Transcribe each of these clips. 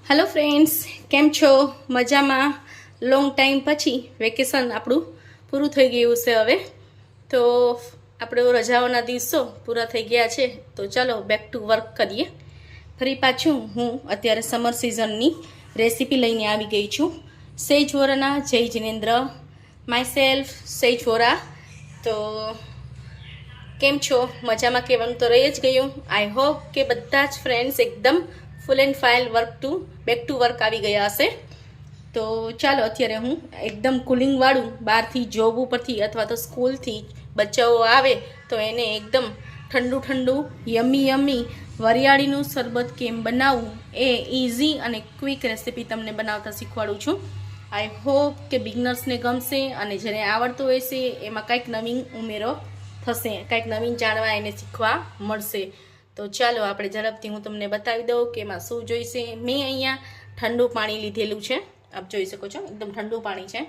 Hello friends, કેમ છો? મજામાં? લોંગ ટાઈમ પછી વેકેશન આપણું પૂરું થઈ ગયું છે. હવે તો આપણે રજાઓના દિવસો પૂરા થઈ ગયા છે, તો ચાલો બેક ટુ વર્ક કરીએ. ફરી પાછું હું અત્યારે સમર સિઝનની રેસીપી લઈને આવી ગઈ છું. સેજ વોરાના જય જિનેન્દ્ર, માય સેલ્ફ સેજ વોરા. તો કેમ છો? મજામાં કહેવાનું તો રહી જ ગયું. આઈ હોપ કે બધા જ ફ્રેન્ડ્સ એકદમ full and file back to work આવી ગયા હશે. તો ચાલો અત્યારે હું એકદમ કુલિંગવાળું બહારથી જોબ ઉપરથી અથવા તો સ્કૂલથી બચ્ચાઓ આવે તો એને એકદમ ઠંડુ ઠંડુ યમી વરિયાળીનું શરબત કેમ બનાવવું એ ઇઝી અને ક્વિક રેસીપી તમને બનાવતા શીખવાડું છું. આઈ હોપ કે બિગનર્સને ગમશે અને જેને આવડતું હશે એમાં કંઈક નવીન ઉમેરો થશે, કંઈક નવીન જાણવા એને શીખવા મળશે. તો ચાલો આપણે ઝડપથી હું તમને બતાવી દઉં કે એમાં શું જોઈશે. મેં અહીંયા ઠંડુ પાણી લીધેલું છે, આપ જોઈ શકો છો એકદમ ઠંડુ પાણી છે.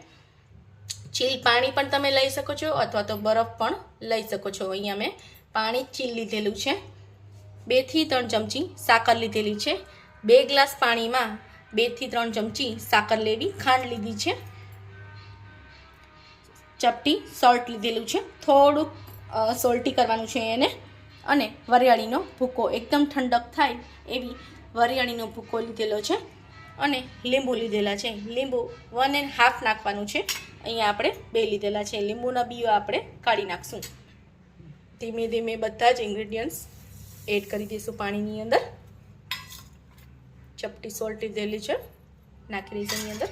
ચીલ પાણી પણ તમે લઈ શકો છો અથવા તો બરફ પણ લઈ શકો છો. અહીંયા મેં પાણી ચીલ લીધેલું છે. 2 થી 3 ચમચી સાકર લીધેલી છે. 2 ગ્લાસ પાણીમાં 2 થી 3 ચમચી સાકર લેવી, ખાંડ લીધી છે. ચપટી સોલ્ટ લીધેલું છે, થોડુંક સોલ્ટી કરવાનું છે એને. અને વરિયાળીનો ભૂકો એકદમ ઠંડક થાય એવી વરિયાળીનો ભૂકો લીધેલો છે. અને લીંબુ લીધેલા છે. લીંબુ 1.5 નાખવાનું છે. અહીંયા આપણે 2 લીધેલા છે. લીંબુના બીઓ આપણે કાઢી નાખશું. ધીમે ધીમે બધા જ ઇન્ગ્રેડિયન્ટ્સ એડ કરી દઈશું પાણીની અંદર. ચપટી સોલ્ટ લીધેલી છે, નાખી દઈશું એની અંદર.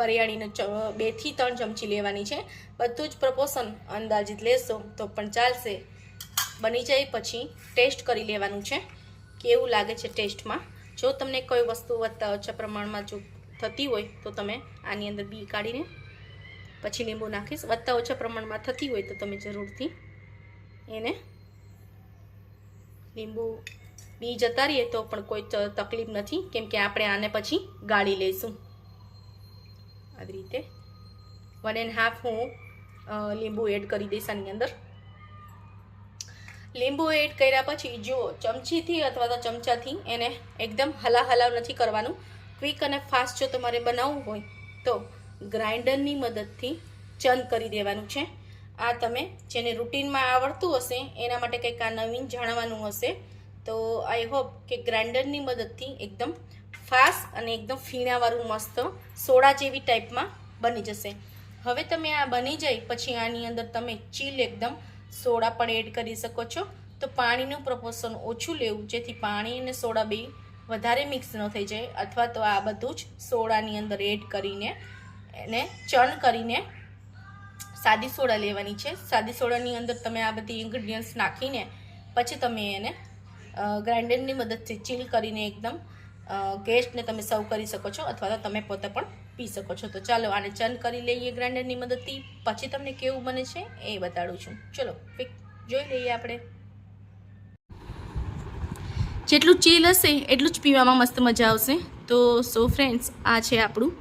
વરિયાળીનો 2 થી 3 ચમચી લેવાની છે. બધું જ પ્રપોર્શન અંદાજિત લેશો તો પણ ચાલશે. બની જાય પછી ટેસ્ટ કરી લેવાનું છે કેવું લાગે છે ટેસ્ટમાં. જો તમને કોઈ વસ્તુ વધતા ઓછા પ્રમાણમાં જો થતી હોય તો તમે આની અંદર બી કાઢીને પછી લીંબુ નાખીશ. વધતા ઓછા પ્રમાણમાં થતી હોય તો તમે જરૂરથી એને લીંબુ બી જતા રહીએ તો પણ કોઈ તકલીફ નથી, કેમ કે આપણે આને પછી ગાળી લઈશું. આવી રીતે 1.5 હું લીંબુ એડ કરી દઈશ આની અંદર. લીંબુ એડ કર્યા પછી જો ચમચીથી અથવા તો ચમચાથી એને એકદમ હલાવ નથી કરવાનું. ક્વિક અને ફાસ્ટ જો તમારે બનાવવું હોય તો ગ્રાઇન્ડરની મદદથી ચર્ન કરી દેવાનું છે. આ તમે જેને રૂટીનમાં આવડતું હશે એના માટે કંઈક આ નવીન જાણવાનું હશે તો આઈ હોપ કે ગ્રાઇન્ડરની મદદથી એકદમ ફાસ્ટ અને એકદમ ફીણાવાળું મસ્ત સોડા જેવી ટાઈપમાં બની જશે. હવે તમે આ બની જાય પછી આની અંદર તમે ચીલ એકદમ સોડા પણ એડ કરી શકો છો. તો પાણીનું પ્રપોર્શન ઓછું લેવું જેથી પાણી અને સોડા બે વધારે મિક્સ ન થઈ જાય, અથવા તો આ બધું જ સોડાની અંદર એડ કરીને એને ચર્ન કરીને સાદી સોડા લેવાની છે. સાદી સોડાની અંદર તમે આ બધી ઇન્ગ્રેડિયન્ટ્સ નાખીને પછી તમે એને ગ્રાઇન્ડરની મદદથી ચીલ કરીને એકદમ ગેસ્ટને તમે સર્વ કરી શકો છો અથવા તો તમે પોતે પણ પી શકો છો. તો ચાલો આને ચર્ન કરી લઈએ ગ્રાઇન્ડરની મદદથી, પછી તમને કેવું બને છે એ બતાડું છું. ચલો જોઈ લઈએ આપણે. જેટલું ચીલ હશે એટલું જ પીવામાં મસ્ત મજા આવશે. તો સો ફ્રેન્ડ્સ, આ છે આપણું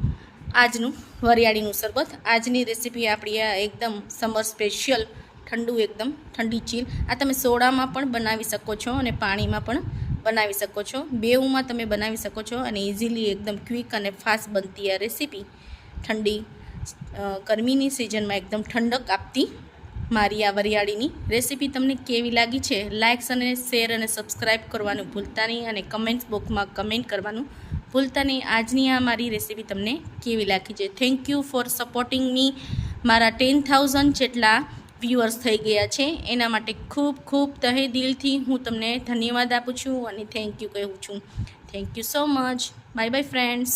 આજનું વરિયાળીનું શરબત. આજની રેસીપી આપણી આ એકદમ સમર સ્પેશિયલ ઠંડુ એકદમ ઠંડી ચીલ. આ તમે સોડામાં પણ બનાવી શકો છો અને પાણીમાં પણ બનાવી શકો છો. બેઉમાં તમે બનાવી શકો છો અને ઇઝીલી એકદમ ક્વિક અને ફાસ્ટ બનતી આ રેસીપી ઠંડી ગરમીની સિઝનમાં એકદમ ઠંડક આપતી મારી આ વરિયાળીની રેસીપી તમને કેવી લાગી છે લાઇક્સ અને શેર અને સબસ્ક્રાઈબ કરવાનું ભૂલતા નહીં અને કમેન્ટ્સ બોક્સમાં કમેન્ટ કરવાનું ભૂલતા નહીં. આજની આ મારી રેસીપી તમને કેવી લાગી છે. થેન્ક યુ ફોર સપોર્ટિંગ મી. મારા 10,000 જેટલા વ્યુઅર્સ થઈ ગયા છે એના માટે ખૂબ ખૂબ તહે દિલથી હું તમને ધન્યવાદ આપું છું અને થેન્ક યુ કહું છું. Thank you so much. Bye bye friends.